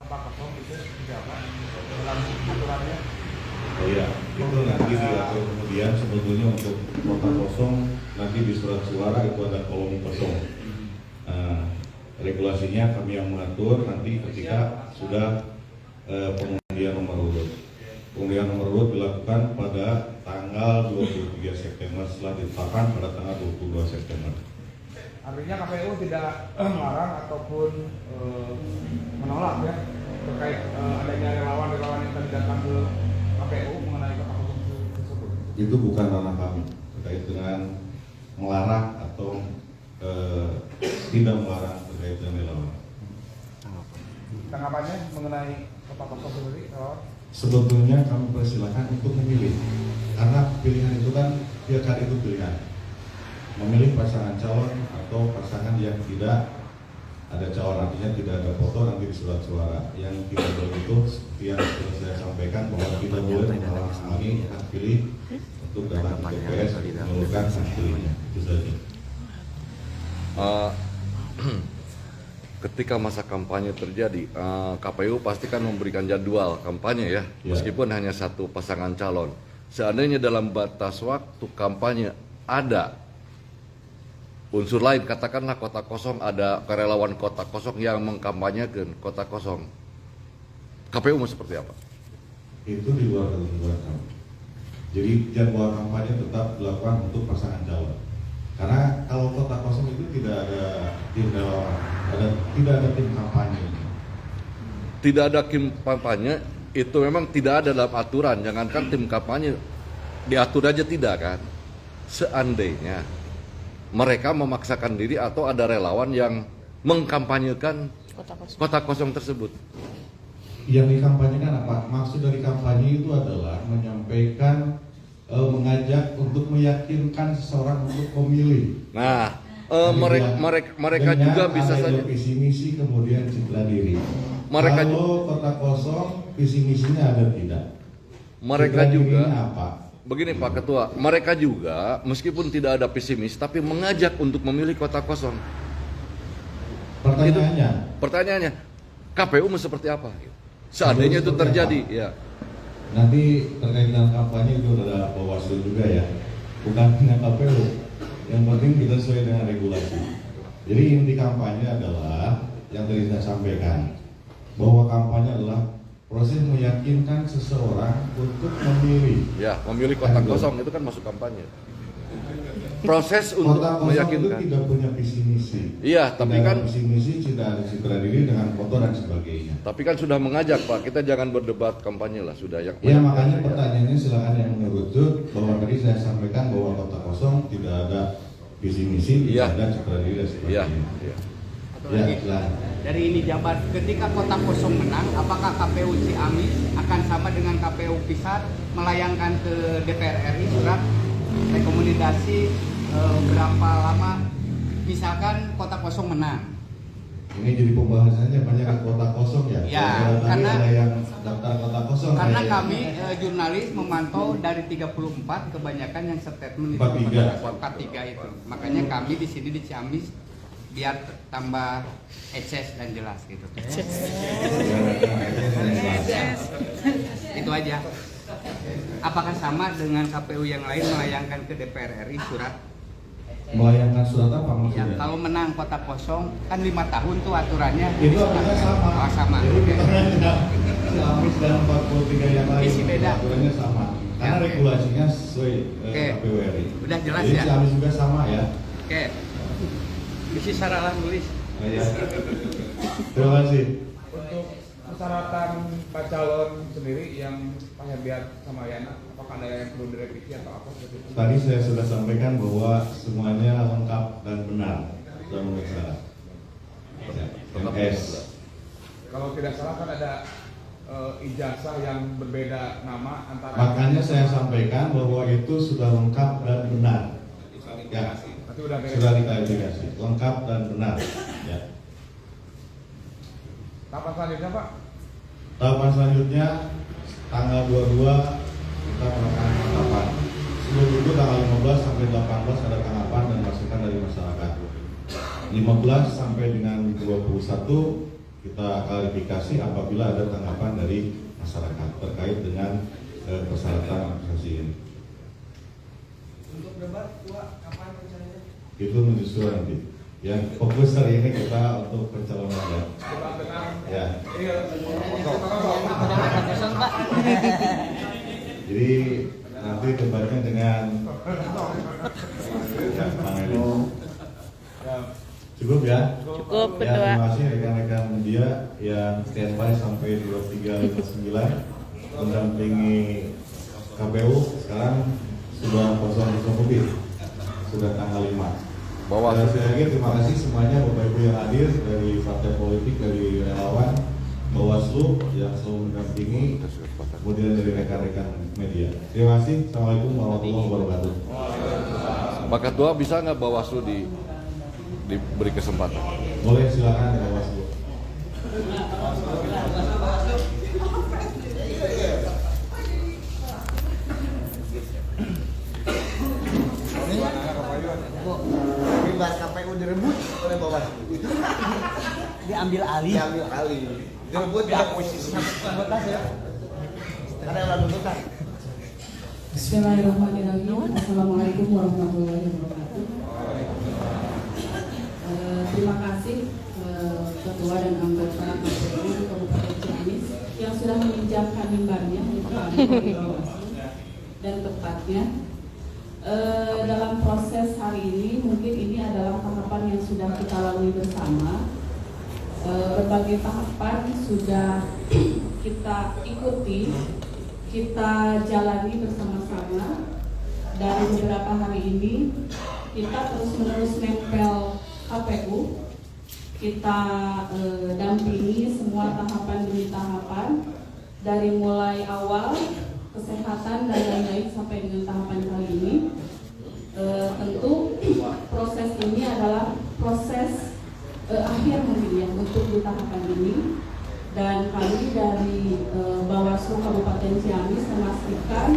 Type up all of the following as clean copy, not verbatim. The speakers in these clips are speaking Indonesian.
Pak kosong itu siapa dalam aturannya? Oh iya, itu nanti diatur kemudian sebetulnya untuk kota kosong nanti di surat suara itu ada kolom kosong. Regulasinya kami yang mengatur nanti ketika sudah pengundian nomor urut. Pengundian nomor urut dilakukan pada tanggal 23 September setelah ditetapkan pada tanggal 22 September. Artinya KPU tidak melarang ataupun menolak ya terkait adanya relawan-relawan yang tadi datang ke KPU mengenai kota kosong tersebut. Itu bukan ranah kami terkait dengan melarang atau tidak melarang terkait dengan relawan. Tanggapannya mengenai kota kosong sendiri, relawan? Sebetulnya kami persilakan untuk memilih, karena pilihan itu kan tiap hari itu pilihan. Memilih pasangan calon atau pasangan yang tidak ada calon, artinya tidak ada foto nanti di surat suara. Yang tidak boleh itu seperti yang sudah saya sampaikan bahwa tidak boleh menghalangi hak pilih untuk datang ke TPS mengeluarkan hak pilihnya. Itu saja. Ketika masa kampanye terjadi, KPU pasti kan memberikan jadwal kampanye ya, meskipun hanya satu pasangan calon. Seandainya dalam batas waktu kampanye ada unsur lain, katakanlah kota kosong, ada karyawan kota kosong yang mengkampanyekan kota kosong, KPU mau seperti apa? Itu di luar ketentuan kami. Jadi jadwal kampanye tetap dilakukan untuk pasangan calon. Karena kalau kota kosong itu tidak ada tim relawan, tidak ada tim kampanye. Tidak ada tim kampanye, itu memang tidak ada dalam aturan. Jangankan tim kampanye, diatur aja tidak kan. Seandainya mereka memaksakan diri atau ada relawan yang mengkampanyekan kota kosong tersebut. Yang dikampanyekan apa? Maksud dari kampanye itu adalah menyampaikan, mengajak untuk meyakinkan seseorang untuk memilih. Nah, mereka juga bisa saja visi misi kemudian citra diri. Mereka kalau kota kosong visi misinya ada tidak? Mereka citra juga apa? Begini Pak Ketua, mereka juga meskipun tidak ada pesimis tapi mengajak untuk memilih kota kosong. Pertanyaannya, KPU mau seperti apa? Seandainya itu terjadi, ya. Nanti terkait dengan kampanye itu ada Bawaslu juga ya, bukan hanya KPU. Yang penting kita sesuai dengan regulasi. Jadi inti kampanye adalah yang tadi saya sampaikan, bahwa kampanye adalah proses meyakinkan seseorang untuk memilih. Ya, memilih kota kosong itu kan masuk kampanye. Proses untuk kota kosong meyakinkan. itu tidak punya visi misi. Iya, tapi kan visi misi tidak ada citra diri dengan foto dan sebagainya. Tapi kan sudah mengajak Pak, kita jangan berdebat kampanye lah, sudah yang. Ya makanya pertanyaannya silakan yang mengerucut bahwa tadi saya sampaikan bahwa kota kosong tidak ada visi misi, tidak ada citra diri dan sebagainya. Iya. Ya, dari ini jabat, ketika kota kosong menang, apakah KPU Ciamis akan sama dengan KPU Pisat melayangkan ke DPR RI surat rekomendasi berapa lama misalkan kota kosong menang? Ini jadi pembahasannya banyak ke kota kosong ya? Ya, karena ada yang daftar kota kosong. Karena kami jurnalis memantau dari 34 kebanyakan yang statement itu 43 itu. Makanya kami di sini di Ciamis biar tambah ekses dan jelas gitu. Itu aja. Apakah sama dengan KPU yang lain melayangkan ke DPR RI surat? Melayangkan surat apa Ya, maksudnya? kalau menang kota kosong kan 5 tahun tuh aturannya. Itu aturannya sama. Oh, sama. Jadi kita Ciamis dan 43 yang lain. Isi beda. Aturannya sama. Karena Ya. regulasinya sesuai Oke. KPU RI. Udah jelas Jadi ya? Ciamis juga sama ya. Oke. Isi saralah nulis. Ya. Terima kasih. Untuk persyaratan Pak calon sendiri yang Pak Herdiat sama Yana, apakah ada yang perlu direvisi atau apa? Tadi saya sudah sampaikan bahwa semuanya lengkap dan benar dan memenuhi syarat. MS. Kalau tidak salah kan ada ijazah yang berbeda nama antara. Makanya saya sampaikan bahwa itu sudah lengkap dan benar. Ya, Sudah diklarifikasi, lengkap dan benar. Ya. Tahapan selanjutnya Pak? Tahapan selanjutnya tanggal 22 kita melakukan tanggapan. Sebelum itu tanggal 15 sampai 18 ada tanggapan dan masukan dari masyarakat. 15 sampai dengan 21 kita klarifikasi apabila ada tanggapan dari masyarakat terkait dengan persyaratan administrasi ini. Untuk debat kapan rencananya? Itu menyusul nanti. Yang fokus hari ini kita untuk pencalonan ya. Jadi nanti debatnya dengan ya, Bang Eli. Cukup ya? Cukup, ya, Ketua. terima kasih rekan-rekan media yang standby sampai 23.59 mendampingi KPU. Sekarang sudah kosong lebih, sudah tanggal 5. Bawaslu. Sekali lagi terima kasih semuanya Bapak Ibu yang hadir dari partai politik, dari relawan, Bawaslu yang selalu mendampingi, kemudian dari rekan-rekan media. Terima kasih. Assalamualaikum warahmatullahi wabarakatuh. Pak Ketua, bisa nggak Bawaslu diberi kesempatan? Boleh, silakan Bawaslu. Bebas KPU direbut oleh Bawaslu. Diambil alih. Diambil alih. Direbut ya posisi anggota ya. Karena yang tuntutan. Bismillahirrahmanirrahim. Assalamualaikum warahmatullahi wabarakatuh. Terima kasih Ketua dan anggota KPU Kabupaten Ciamis yang sudah meminjamkan mimbarnya untuk kami dari Bawaslu. Dan tepatnya dalam proses hari ini mungkin ini adalah tahapan yang sudah kita lalui bersama. Berbagai tahapan sudah kita ikuti, kita jalani bersama-sama. Dari beberapa hari ini kita terus-menerus nempel KPU, kita dampingi semua tahapan demi tahapan dari mulai awal kesehatan dan lain-lain sampai dengan tahapan kali ini. Tentu proses ini adalah proses akhir mungkin ya untuk di tahapan ini, dan kami dari Bawaslu Kabupaten Ciamis memastikan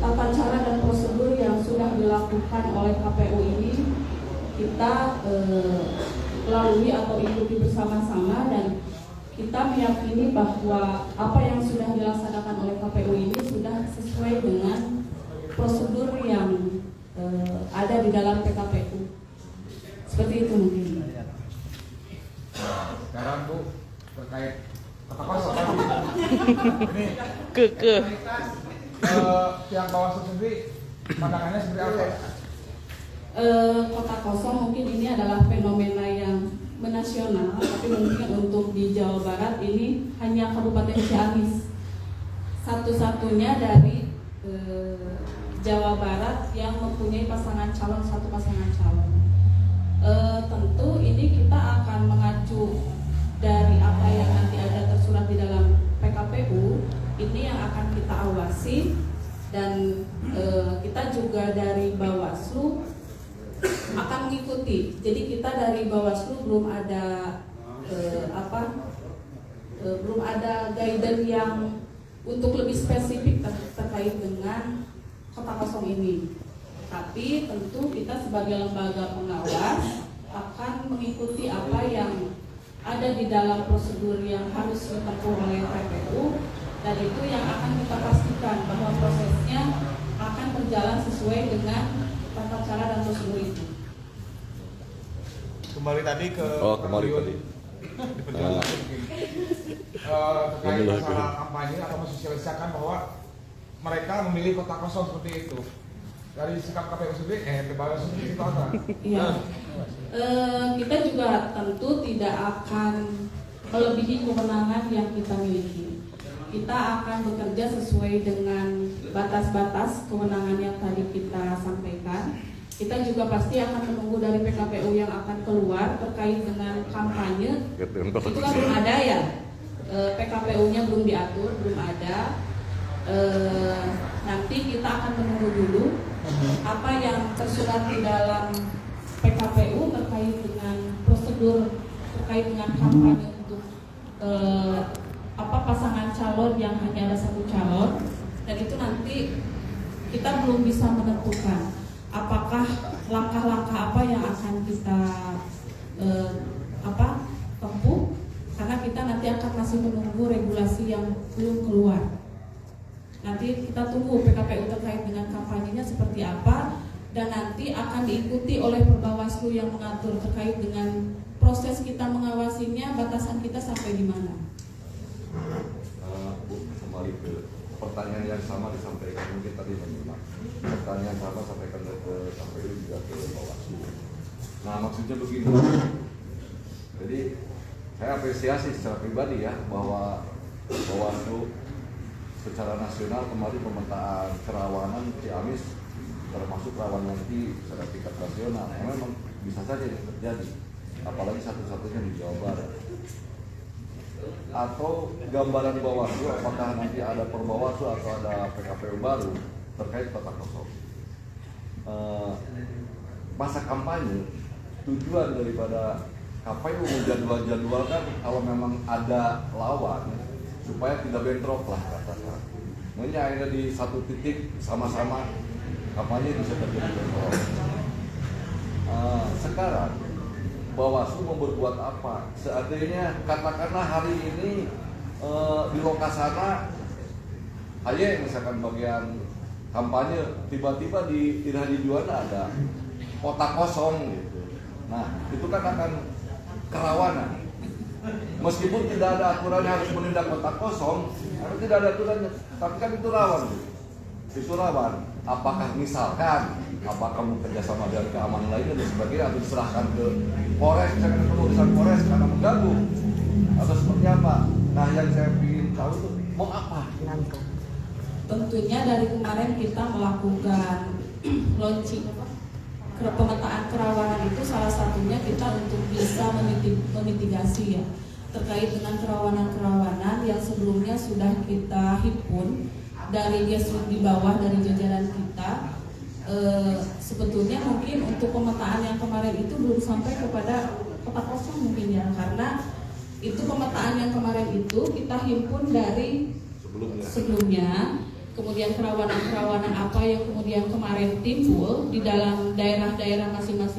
tata cara dan prosedur yang sudah dilakukan oleh KPU ini kita lalui atau ikuti bersama-sama, dan kita meyakini bahwa apa yang sudah dilaksanakan oleh KPU ini sudah sesuai dengan prosedur yang ada di dalam PKPU. Seperti itu mungkin. Sekarang Bu terkait kota kosong ini Kekeh. yang Bawaslu sendiri pandangannya seperti apa? Kota kosong mungkin ini adalah fenomena yang menasional, tapi mungkin untuk di Jawa Barat ini hanya Kabupaten Ciamis satu-satunya dari Jawa Barat yang mempunyai satu pasangan calon. Tentu ini kita akan mengacu dari apa yang nanti ada tersurat di dalam PKPU, ini yang akan kita awasi, dan kita juga dari Bawaslu akan mengikuti. Jadi kita dari Bawaslu belum ada belum ada guidance yang untuk lebih spesifik terkait dengan kota kosong ini. Tapi tentu kita sebagai lembaga pengawas akan mengikuti apa yang ada di dalam prosedur yang harus ditempuh oleh KPU, dan itu yang akan kita pastikan bahwa prosesnya akan berjalan sesuai dengan tata cara dan prosedur itu. Kembali tadi ke Kembali tadi. Terkait masalah kampanye atau mensosialisasikan bahwa mereka memilih kota kosong seperti itu. Dari sikap KPU sendiri, Bawaslu sendiri itu apa? Iya. Kita juga tentu tidak akan melebihi kewenangan yang kita miliki. Kita akan bekerja sesuai dengan batas-batas kewenangan yang tadi kita sampaikan. Kita juga pasti akan menunggu dari PKPU yang akan keluar terkait dengan kampanye. Itu kan belum ada ya, PKPU-nya belum diatur, belum ada. Nanti kita akan menunggu dulu apa yang tersurat di dalam PKPU terkait dengan prosedur terkait dengan kampanye untuk pasangan calon yang hanya ada satu calon, dan itu nanti kita belum bisa menentukan apakah langkah-langkah apa yang akan kita tempuh, karena kita nanti akan masih menunggu regulasi yang belum keluar. Nanti kita tunggu PKPU terkait dengan kampanyenya seperti apa, dan nanti akan diikuti oleh Perbawaslu yang mengatur terkait dengan proses kita mengawasinya, batasan kita sampai di mana. Bu, kembali ke pertanyaan yang sama disampaikan, mungkin tadi menyimak pertanyaan sama sampaikan ke KPU juga ke Bawaslu. Nah, maksudnya begini, jadi saya apresiasi secara pribadi ya bahwa Bawaslu secara nasional kemarin pemetaan kerawanan Ciamis termasuk rawan nanti secara tingkat nasional. Memang bisa saja yang terjadi, apalagi satu-satunya di Jawa Barat. Atau gambaran Bawaslu, apakah nanti ada Perbawaslu atau ada PKPU baru terkait kota kosong. Masa kampanye, tujuan daripada KPU menjadwal-jadwalkan kalau memang ada lawan supaya tidak bentrok lah katakan. Makanya akhirnya di satu titik sama-sama kampanye bisa terjadi bentrok. Sekarang Bawaslu mau berbuat apa? Seandainya katakanlah hari ini di lokasana aja misalkan bagian kampanye tiba-tiba di Irhadi Juanda ada kota kosong gitu. Nah, itu kan akan kerawanan. Meskipun tidak ada aturan yang harus menindak kota kosong, karena tidak ada aturannya, tapi kan itu rawan. Itu rawan. Apakah misalkan, apakah mau kerjasama dengan keamanan lainnya dan sebagainya, atau diserahkan ke Polres, misalkan ke urusan Polres karena mengganggu, atau seperti apa? Nah, yang saya ingin tahu itu mau apa? Tentunya dari kemarin kita melakukan launching pemetaan kerawanan itu salah satunya kita untuk bisa memitigasi ya terkait dengan kerawanan-kerawanan yang sebelumnya sudah kita himpun dari grassroots di bawah dari jajaran kita. Sebetulnya mungkin untuk pemetaan yang kemarin itu belum sampai kepada kota kosong mungkin ya, karena itu pemetaan yang kemarin itu kita himpun dari sebelumnya. Kemudian kerawanan-kerawanan apa yang kemudian kemarin timbul di dalam daerah-daerah masing-masing